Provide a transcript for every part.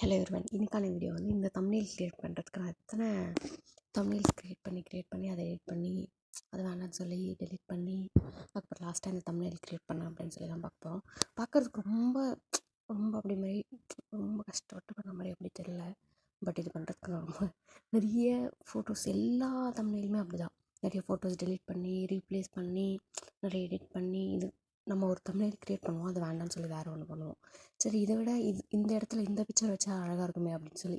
Hello everyone. இன்னைக்கான video வந்து இந்த தம்ப்நெயில் கிரியேட் பண்ணுறதுக்கு நான் எத்தனை தம்ப்நெயில்ஸ் கிரியேட் பண்ணி அதை எடிட் பண்ணி அதை வேணான்னு சொல்லி டெலிட் பண்ணி அப்புறம் லாஸ்ட்டாக இந்த தம்ப்நெயில் கிரியேட் பண்ணேன் அப்படின்னு சொல்லி தான் பார்க்க போகிறோம். பார்க்குறதுக்கு ரொம்ப ரொம்ப அப்படி மாதிரி ரொம்ப கஷ்டப்பட்டு பண்ண மாதிரி அப்படி தெரியல. பட் இது பண்ணுறதுக்கு நான் ரொம்ப நிறைய ஃபோட்டோஸ் எல்லா தம்ப்நெயிலுமே அப்படி தான். நிறைய ஃபோட்டோஸ் டெலிட் பண்ணி ரீப்ளேஸ் பண்ணி நிறைய எடிட் பண்ணி இது நம்ம ஒரு தம்ப்நெயில் கிரியேட் பண்ணுவோம், அது வேண்டாம்னு சொல்லி வேறு ஒன்று பண்ணுவோம். சரி, இதை விட இந்த இடத்துல இந்த பிக்சர் வச்சா அழகாக இருக்குமே அப்படின்னு சொல்லி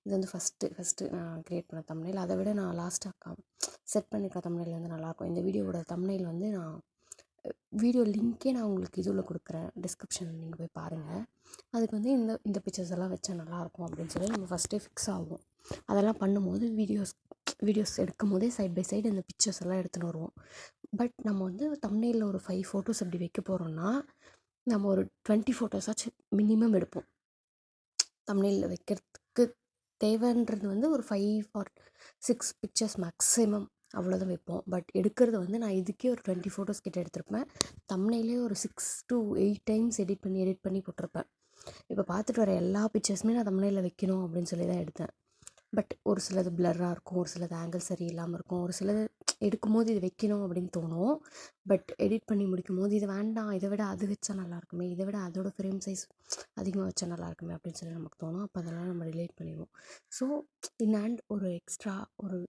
இது வந்து ஃபஸ்ட்டு நான் கிரியேட் பண்ண தம்ப்நெயில். அதை விட நான் லாஸ்ட்டாக செட் பண்ணிக்கிற தம்ப்நெயில் வந்து நல்லாயிருக்கும். இந்த வீடியோவோட தம்ப்நெயில் வந்து நான் வீடியோ லிங்க்கே நான் உங்களுக்கு இதில் கொடுக்குறேன், டிஸ்கிரிப்ஷனில் நீங்கள் போய் பாருங்கள். அதுக்கு வந்து இந்த பிக்சர்ஸ் எல்லாம் வச்சா நல்லாயிருக்கும் அப்படின்னு சொல்லி நம்ம ஃபஸ்ட்டே ஃபிக்ஸ் ஆகும். அதெல்லாம் பண்ணும்போது வீடியோஸ் எடுக்கும் போதே சைட் பை சைடு இந்த பிக்சர்ஸ் எல்லாம் எடுத்துகிட்டு வருவோம். பட் நம்ம வந்து தம்ப்நெயிலில் ஒரு 5 ஃபோட்டோஸ் அப்படி வைக்க போகிறோன்னா நம்ம ஒரு 20 ஃபோட்டோஸாச்சும் மினிமம் எடுப்போம். தம்ப்நெயிலில் வைக்கிறதுக்கு தேவைன்றது வந்து ஒரு 5 or 6 பிக்சர்ஸ் மேக்ஸிமம் அவ்வளோதான் வைப்போம். பட் எடுக்கிறது வந்து நான் இதுக்கே ஒரு 20 ஃபோட்டோஸ் கிட்ட எடுத்திருப்பேன். தம்ப்நெயிலே ஒரு 6 to 8 டைம்ஸ் எடிட் பண்ணி போட்டிருப்பேன். இப்போ பார்த்துட்டு வர எல்லா பிக்சர்ஸுமே நான் தம்ப்நெயிலில் வைக்கணும் அப்படின்னு சொல்லி தான் எடுத்தேன். பட் ஒரு சிலது பிளர்ராக இருக்கும், ஒரு சிலது ஆங்கிள் சரியில்லாமல் இருக்கும், ஒரு சிலது எடுக்கும்போது இது வைக்கணும் அப்படின்னு தோணும். பட் எடிட் பண்ணி முடிக்கும் போது இது வேண்டாம், இதை விட அது வச்சா நல்லாயிருக்குமே, இதை விட அதோட ஃப்ரேம் சைஸ் அதிகமாக வச்சா நல்லாயிருக்குமே அப்படின்னு சொல்லி நமக்கு தோணும். அப்போ அதெல்லாம் நம்ம ரிலேட் பண்ணிடுவோம். ஸோ இன் ஹேண்ட் ஒரு எக்ஸ்ட்ரா ஒரு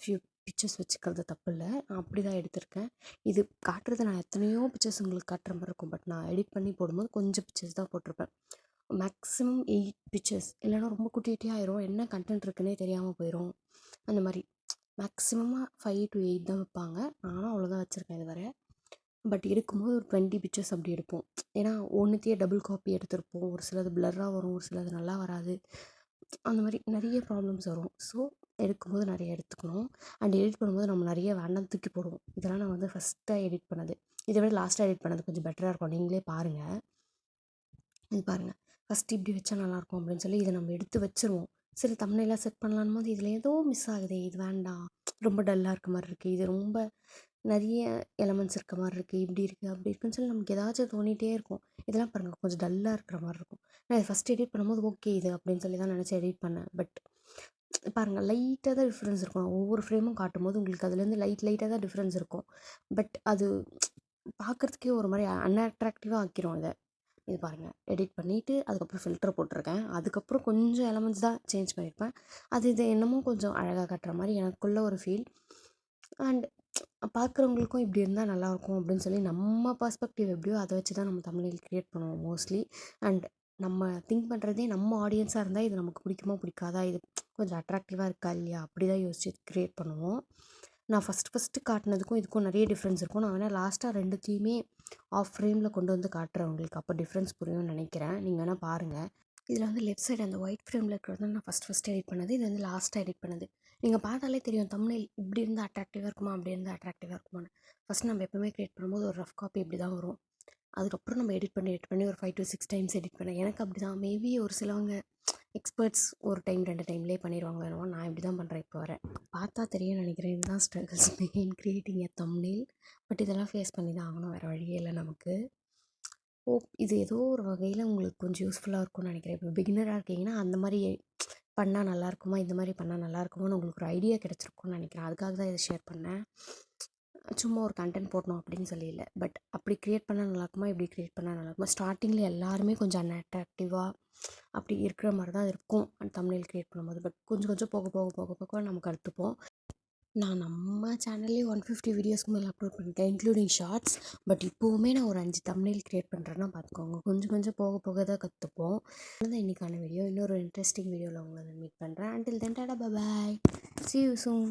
ஃபியூ பிக்சர்ஸ் வச்சுக்கிறது தப்பு இல்லை. நான் அப்படி தான் எடுத்திருக்கேன். இது காட்டுறது நான் எத்தனையோ பிக்சர்ஸ் உங்களுக்கு காட்டுற மாதிரி இருக்கும். பட் நான் எடிட் பண்ணி போடும்போது கொஞ்சம் பிக்சர்ஸ் தான் போட்டிருப்பேன். மேக்ஸிமம் 8 பிக்சர்ஸ், இல்லைனா ரொம்ப குட்டியாக ஆயிரும், என்ன கண்டென்ட் இருக்குன்னே தெரியாமல் போயிடும். அந்த மாதிரி மேக்ஸிமமாக 5 to 8 தான் வைப்பாங்க. நானும் அவ்வளோதான் வச்சுருக்கேன் இது வரை. பட் எடுக்கும்போது ஒரு 20 பிக்சர்ஸ் அப்படி எடுப்போம். ஏன்னா ஒன்றுத்தையே டபுள் காப்பி எடுத்திருப்போம். ஒரு சிலது பிளர்ராக வரும், ஒரு சிலது நல்லா வராது. அந்த மாதிரி நிறைய ப்ராப்ளம்ஸ் வரும். ஸோ எடுக்கும்போது நிறைய எடுத்துக்கணும். அண்ட் எடிட் பண்ணும்போது நம்ம நிறைய வேண்டாம் தூக்கி போடுவோம். இதெல்லாம் நான் வந்து ஃபஸ்ட்டாக எடிட் பண்ணது. இதை விட லாஸ்ட்டாக எடிட் பண்ணது கொஞ்சம் பெட்டராக இருக்கும். நீங்களே பாருங்கள். இது பாருங்கள், ஃபஸ்ட்டு இப்படி வச்சா நல்லாயிருக்கும் அப்படின்னு சொல்லி இதை நம்ம எடுத்து வச்சுருவோம். சரி, தம்ப்நெயிலாக செட் பண்ணலான்னு போது இதில் ஏதோ மிஸ் ஆகுது, இது வேண்டாம், ரொம்ப டல்லாக இருக்க மாதிரி இருக்குது, இது ரொம்ப நிறைய எலமெண்ட்ஸ் இருக்க மாதிரி இருக்குது, இப்படி இருக்குது அப்படி இருக்குன்னு சொல்லி நமக்கு ஏதாச்சும் தோணிகிட்டே இருக்கும். இதெல்லாம் பாருங்கள், கொஞ்சம் டல்லாக இருக்கிற மாதிரி இருக்கும். நான் இதை ஃபஸ்ட் எடிட் பண்ணும்போது ஓகே இது அப்படின்னு சொல்லி தான் நினச்சி எடிட் பண்ணேன். பட் பாருங்கள், லைட்டாக தான் டிஃப்ரென்ஸ் இருக்கும். ஒவ்வொரு ஃப்ரேமும் காட்டும்போது உங்களுக்கு அதுலேருந்து லைட்டாக தான் டிஃப்ரென்ஸ் இருக்கும். பட் அது பார்க்குறதுக்கே ஒரு மாதிரி அன்அட்ராக்டிவாக ஆக்கிரும் இதை. இது பாருங்கள், எடிட் பண்ணிவிட்டு அதுக்கப்புறம் ஃபில்டர் போட்டிருக்கேன். அதுக்கப்புறம் கொஞ்சம் எலமெண்ட்ஸ் தான் சேஞ்ச் பண்ணியிருப்பேன். இது என்னமோ கொஞ்சம் அழகாக காட்டுற மாதிரி எனக்குள்ள ஒரு ஃபீல். அண்ட் பார்க்குறவங்களுக்கும் இப்படி இருந்தால் நல்லாயிருக்கும் அப்படின்னு சொல்லி நம்ம பர்ஸ்பெக்டிவ் எப்படியோ அதை வச்சு தான் நம்ம தம்ப்நெயில் க்ரியேட் பண்ணுவோம் மோஸ்ட்லி. அண்ட் நம்ம திங்க் பண்ணுறதே நம்ம ஆடியன்ஸாக இருந்தால் இது நமக்கு பிடிக்குமா பிடிக்காதா, இது கொஞ்சம் அட்ராக்டிவாக இருக்கா இல்லையா, அப்படி தான் யோசிச்சு க்ரியேட் பண்ணுவோம். நான் ஃபஸ்ட்டு காட்டினதுக்கும் இதுக்கும் நிறைய டிஃப்ரென்ஸ் இருக்கும். நான் வேணால் லாஸ்ட்டாக ரெண்டுத்தையுமே ஆஃப் ஃப்ரேமில் கொண்டு வந்து காட்டுறேன் உங்களுக்கு, அப்போ டிஃப்ரென்ஸ் புரியும்னு நினைக்கிறேன். நீங்கள் வேணால் பாருங்கள். இதில் வந்து லெஃப்ட் சைடு அந்த ஒயிட் ஃப்ரேமில் இருக்கிறது நான் ஃபஸ்ட் எடிட் பண்ணது. இது வந்து லாஸ்ட்டாக எடிட் பண்ணது. நீங்கள் பார்த்தாலே தெரியும் தம்ப்நெயில் இப்படி இருந்தால் அட்ராக்டிவாக இருக்குமா, அப்படி இருந்தால் அட்ராக்டிவாக இருக்குமான்னு. ஃபஸ்ட் நம்ம எப்போவுமே க்ரியேட் பண்ணும்போது ஒரு ரஃப் காப்பி இப்படி தான் வரும். அதுக்கப்புறம் நம்ம எடிட் பண்ணி ஒரு 5 to 6 டைம்ஸ் எடிட் பண்ணேன். எனக்கு அப்படி தான். மேபி ஒரு சிலவங்க எக்ஸ்பர்ட்ஸ் ஒரு டைம் 2 டைம்லேயே பண்ணிடுவாங்க. வேணுமோ நான் இப்படி தான் பண்ணுறேன் இப்போ வர. பார்த்தா தெரியும் நினைக்கிறேன், இதுதான் struggles main creating a thumbnail. But இதெல்லாம் ஃபேஸ் பண்ணி தான் ஆகணும், வேறு வழியே இல்லை நமக்கு. இது ஏதோ ஒரு வகையில் உங்களுக்கு கொஞ்சம் யூஸ்ஃபுல்லாக இருக்கும்னு நினைக்கிறேன். இப்போ பிகினராக இருக்கீங்கன்னா அந்த மாதிரி பண்ணால் நல்லாயிருக்குமா, இந்த மாதிரி பண்ணால் நல்லாயிருக்குமான்னு உங்களுக்கு ஒரு ஐடியா கிடச்சிருக்கும்னு நினைக்கிறேன். அதுக்காக தான் இதை ஷேர் பண்ணேன். சும்மா ஒரு கண்டென்ட் போடணும் அப்படின்னு சொல்லி இல்லை. பட் அப்படி க்ரியேட் பண்ணால் நல்லாயிருக்குமா, இப்படி க்ரியேட் பண்ணால் நல்லாயிருக்குமா. ஸ்டார்டிங்கில் எல்லாருமே கொஞ்சம் அன்அட்ராக்டிவாக அப்படி இருக்கிற மாதிரி தான் இருக்கும் தம்ப்நெயில் க்ரியேட் பண்ணும்போது. பட் கொஞ்சம் போக நமக்கு கற்றுப்போம். நான் நம்ம சேனல்லே 150 வீடியோஸ்க்கு மேலே அப்லோட் பண்ணிட்டேன், இன்க்ளூடிங் ஷார்ட்ஸ். பட் இப்போவுமே நான் ஒரு 5 தம்ப்நெயில் க்ரியேட் பண்ணுறேன்னா பார்த்துக்கோங்க. கொஞ்சம் போக தான் கற்றுப்போம். அதுதான் இன்றைக்கான வீடியோ. இன்னொரு இன்ட்ரெஸ்டிங் வீடியோவில் உங்களை மீட் பண்ணுறேன். until then Tata bye, see you soon.